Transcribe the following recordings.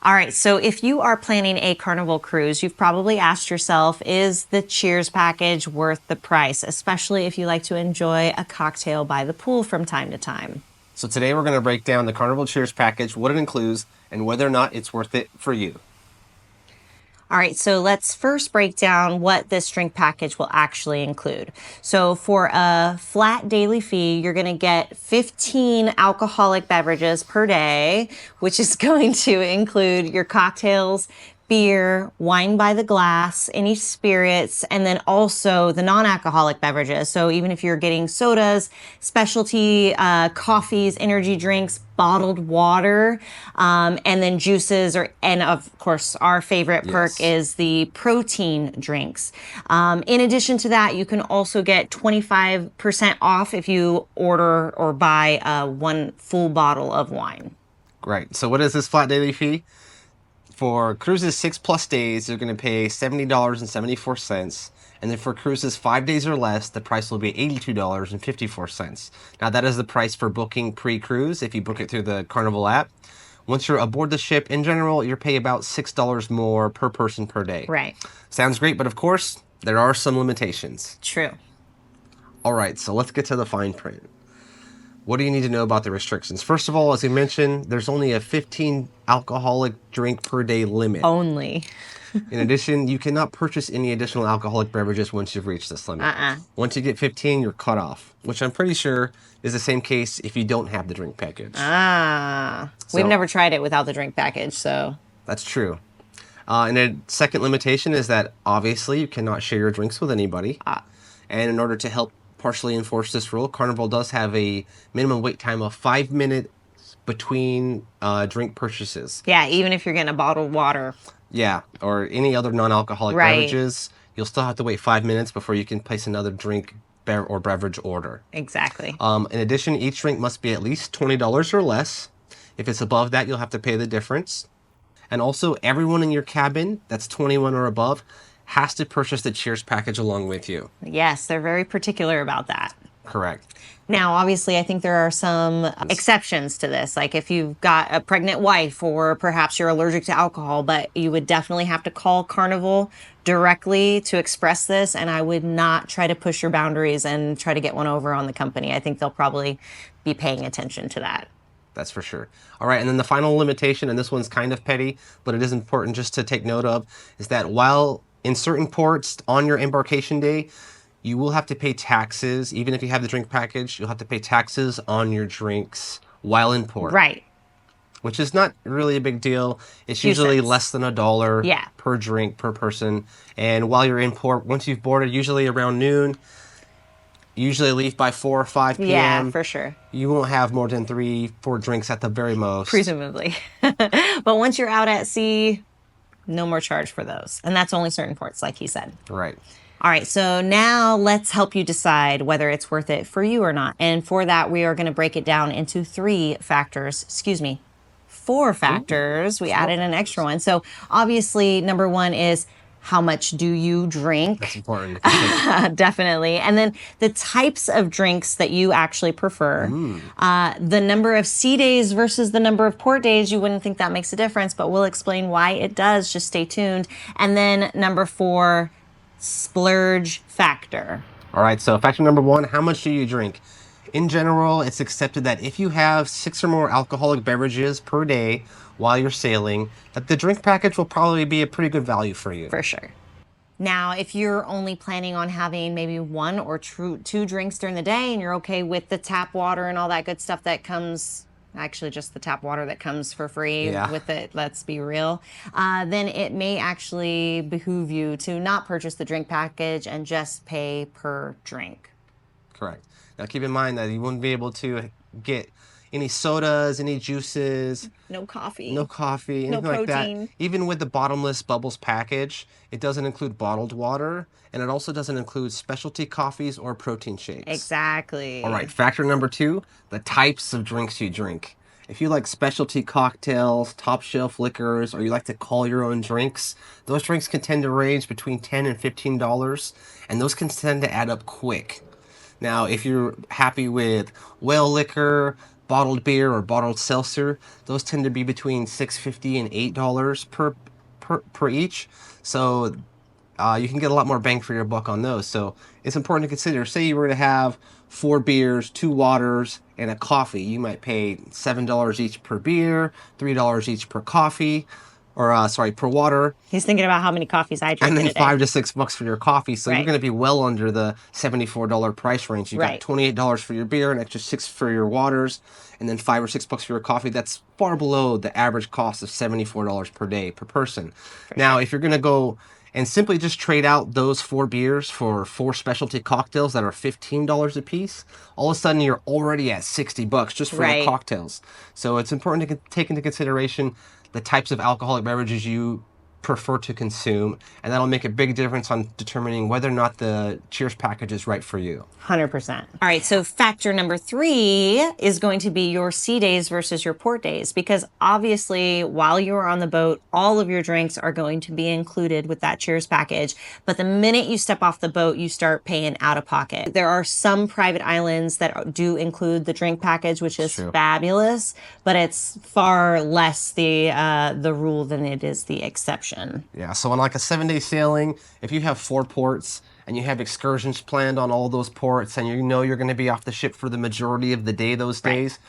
All right, so if you are planning a Carnival cruise, you've probably asked yourself, is the Cheers package worth the price, especially if you like to enjoy a cocktail by the pool from time to time? So today we're going to break down the Carnival Cheers package, what it includes, and whether or not it's worth it for you. All right, so let's first break down what this drink package will actually include. So for a flat daily fee, you're going to get 15 alcoholic beverages per day, which is going to include your cocktails, beer, wine by the glass, any spirits, and then also the non-alcoholic beverages. So even if you're getting sodas, specialty coffees, energy drinks, bottled water, and then juices, and of course, our favorite perk is the protein drinks. In addition to that, you can also get 25% off if you order or buy one full bottle of wine. Right. So what is this flat daily fee? For cruises 6+ days, you're going to pay $70.74. And then for cruises 5 days or less, the price will be $82.54. Now that is the price for booking pre-cruise if you book it through the Carnival app. Once you're aboard the ship, in general, you'll pay about $6 more per person per day. Right. Sounds great, but of course, there are some limitations. True. All right, so let's get to the fine print. What do you need to know about the restrictions? First of all, as we mentioned, there's only a 15 alcoholic drink per day limit. Only. In addition, you cannot purchase any additional alcoholic beverages once you've reached this limit. Once you get 15, you're cut off, which I'm pretty sure is the same case if you don't have the drink package. We've never tried it without the drink package, so. That's true. And a second limitation is that obviously you cannot share your drinks with anybody. And in order to help partially enforce this rule, Carnival does have a minimum wait time of 5 minutes between drink purchases. Yeah, even if you're getting a bottled water. Yeah, or any other non-alcoholic beverages, you'll still have to wait 5 minutes before you can place another drink or beverage order. Exactly. In addition, each drink must be at least $20 or less. If it's above that, you'll have to pay the difference. And also, everyone in your cabin that's 21 or above has to purchase the Cheers package along with you. Yes, they're very particular about that. Correct. Now, obviously, I think there are some exceptions to this. Like if you've got a pregnant wife or perhaps you're allergic to alcohol, but you would definitely have to call Carnival directly to express this. And I would not try to push your boundaries and try to get one over on the company. I think they'll probably be paying attention to that. That's for sure. All right, and then the final limitation, and this one's kind of petty, but it is important just to take note of, is that while in certain ports on your embarkation day, you will have to pay taxes. Even if you have the drink package, you'll have to pay taxes on your drinks while in port. Right. Which is not really a big deal. It's usually less than $1 per drink per person. And while you're in port, once you've boarded, usually around noon, usually leave by 4 or 5 p.m. Yeah, for sure. You won't have more than 3-4 drinks at the very most. Presumably. But once you're out at sea, no more charge for those. And that's only certain ports, like he said. Right. All right, so now let's help you decide whether it's worth it for you or not. And for that, we are going to break it down into 4 factors. We added an extra one. So obviously, number 1 is how much do you drink? That's important. Definitely. And then the types of drinks that you actually prefer. The number of sea days versus the number of port days, you wouldn't think that makes a difference, but we'll explain why it does. Just stay tuned. And then number 4, splurge factor. All right, so factor number 1, how much do you drink? In general, it's accepted that if you have 6 or more alcoholic beverages per day while you're sailing, that the drink package will probably be a pretty good value for you. For sure. Now, if you're only planning on having maybe 1 or 2 drinks during the day and you're okay with the tap water and all that good stuff that comes, actually just the tap water that comes for free with it, let's be real, then it may actually behoove you to not purchase the drink package and just pay per drink. Correct. Now keep in mind that you wouldn't be able to get any sodas, any juices. No coffee. No coffee, anything like that. Even with the bottomless bubbles package, it doesn't include bottled water, and it also doesn't include specialty coffees or protein shakes. Exactly. All right, factor number 2, the types of drinks you drink. If you like specialty cocktails, top shelf liquors, or you like to call your own drinks, those drinks can tend to range between $10 and $15, and those can tend to add up quick. Now, if you're happy with whale liquor, bottled beer or bottled seltzer, those tend to be between $6.50 and $8 per each. So you can get a lot more bang for your buck on those. So it's important to consider. Say you were to have 4 beers, 2 waters, and a coffee. You might pay $7 each per beer, $3 each per coffee, or per water, He's thinking about how many coffees I drink and then in a day. $5 to $6 for your coffee. So you're Right. going to be well under the $74 price range. You got Right. $28 for your beer, an extra $6 for your waters, and then $5 or $6 for your coffee. That's far below the average cost of $74 per day per person. Now, if you're going to go and simply just trade out those 4 beers for 4 specialty cocktails that are $15 a piece, all of a sudden you're already at $60 just for Right. the cocktails. So it's important to take into consideration the types of alcoholic beverages you prefer to consume, and that'll make a big difference on determining whether or not the Cheers package is right for you. 100%. All right, so factor number 3 is going to be your sea days versus your port days, because obviously while you're on the boat, all of your drinks are going to be included with that Cheers package. But the minute you step off the boat, you start paying out of pocket. There are some private islands that do include the drink package, which is fabulous, but it's far less the rule than it is the exception. Yeah, so on like a 7-day sailing, if you have 4 ports and you have excursions planned on all those ports and you know you're going to be off the ship for the majority of the day those days,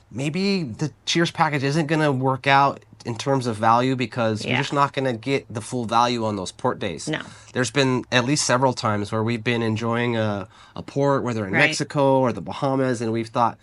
maybe the Cheers package isn't going to work out in terms of value because you're just not going to get the full value on those port days. No. There's been at least several times where we've been enjoying a port, whether in Mexico or the Bahamas, and we've thought,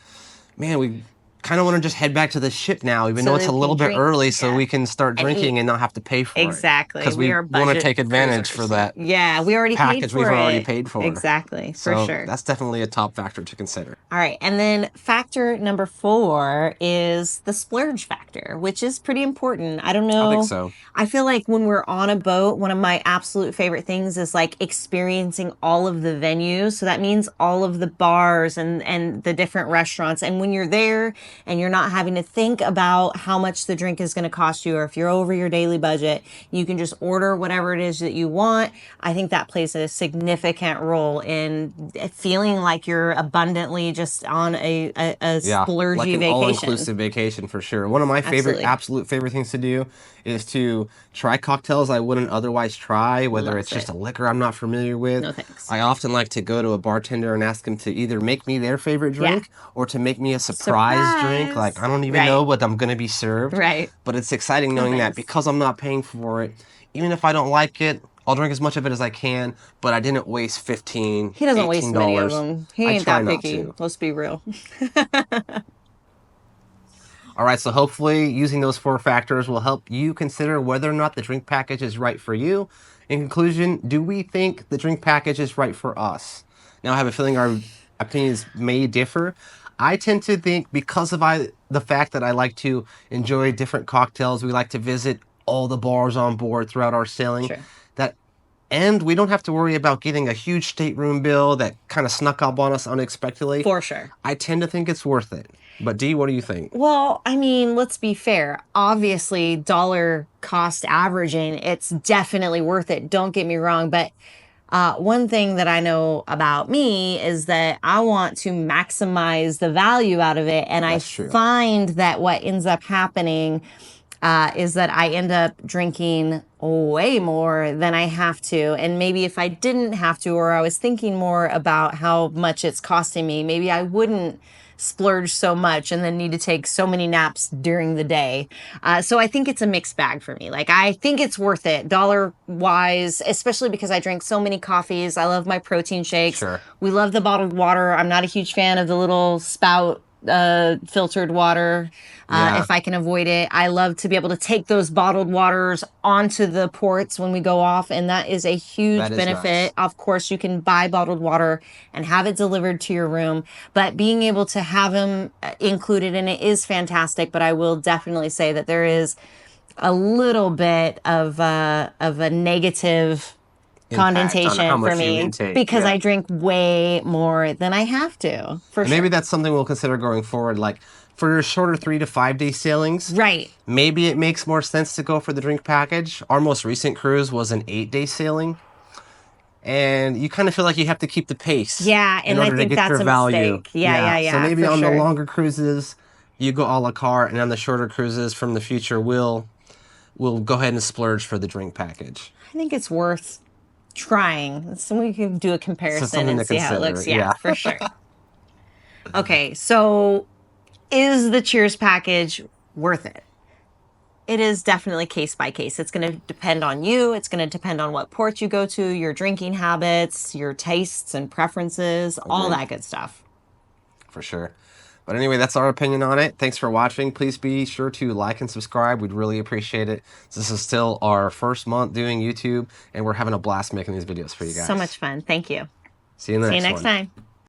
man, we kind of want to just head back to the ship now, even though it's a little bit early, so we can start drinking and not have to pay for it. Exactly. Because we want to take advantage for that. Yeah, we already paid for we've it. already paid for. Exactly, for So sure. that's definitely a top factor to consider. All right, and then factor number 4 is the splurge factor, which is pretty important. I don't know. I think so. I feel like when we're on a boat, one of my absolute favorite things is like experiencing all of the venues. So that means all of the bars and the different restaurants. And when you're there and you're not having to think about how much the drink is going to cost you, or if you're over your daily budget, you can just order whatever it is that you want. I think that plays a significant role in feeling like you're abundantly just on a splurgy like an vacation. all-inclusive vacation for sure. One of my absolute favorite things to do is to try cocktails I wouldn't otherwise try, whether it's just a liquor I'm not familiar with. No thanks. I often like to go to a bartender and ask him to either make me their favorite drink or to make me a surprise drink. Like, I don't even know what I'm going to be served. Right. But it's exciting knowing that because I'm not paying for it, even if I don't like it, I'll drink as much of it as I can, but I didn't waste $15, He doesn't $18. waste many of them. He ain't that picky. To. Let's be real. All right, so hopefully using those 4 factors will help you consider whether or not the drink package is right for you. In conclusion, do we think the drink package is right for us? Now, I have a feeling our opinions may differ. I tend to think because of the fact that I like to enjoy different cocktails, we like to visit all the bars on board throughout our sailing, and we don't have to worry about getting a huge stateroom bill that kind of snuck up on us unexpectedly. For sure. I tend to think it's worth it. But Dee, what do you think? Well, I mean, let's be fair. Obviously, dollar cost averaging, it's definitely worth it. Don't get me wrong. But one thing that I know about me is that I want to maximize the value out of it. And I find that what ends up happening is that I end up drinking way more than I have to. And maybe if I didn't have to, or I was thinking more about how much it's costing me, maybe I wouldn't splurge so much and then need to take so many naps during the day. So I think it's a mixed bag for me. Like, I think it's worth it dollar wise, especially because I drink so many coffees. I love my protein shakes. Sure. We love the bottled water. I'm not a huge fan of the little spout filtered water if I can avoid it. I love to be able to take those bottled waters onto the ports when we go off, and that is a huge benefit. Nice. Of course, you can buy bottled water and have it delivered to your room, but being able to have them included in it is fantastic. But I will definitely say that there is a little bit of a negative connotation for me because I drink way more than I have to. Maybe that's something we'll consider going forward. Like for your shorter 3 to 5 day sailings, maybe it makes more sense to go for the drink package. Our most recent cruise was an 8-day sailing. and you kind of feel like you have to keep the pace Yeah, in and I order to think get that's your a value. mistake. Yeah, So maybe for on the sure. longer cruises, you go a la carte, and on the shorter cruises from the future, we'll go ahead and splurge for the drink package. I think it's worth trying. So we can do a So comparison something and to see how it consider. looks. Yeah, Yeah. for sure. Okay, so is the Cheers package worth it? It is definitely case by case. It's going to depend on you. It's going to depend on what port you go to, your drinking habits, your tastes and preferences, all Agreed. that good stuff. For sure. But anyway, that's our opinion on it. Thanks for watching. Please be sure to like and subscribe. We'd really appreciate it. This is still our first month doing YouTube, and we're having a blast making these videos for you So much guys. fun. Thank you. See you in the See you next next one. time.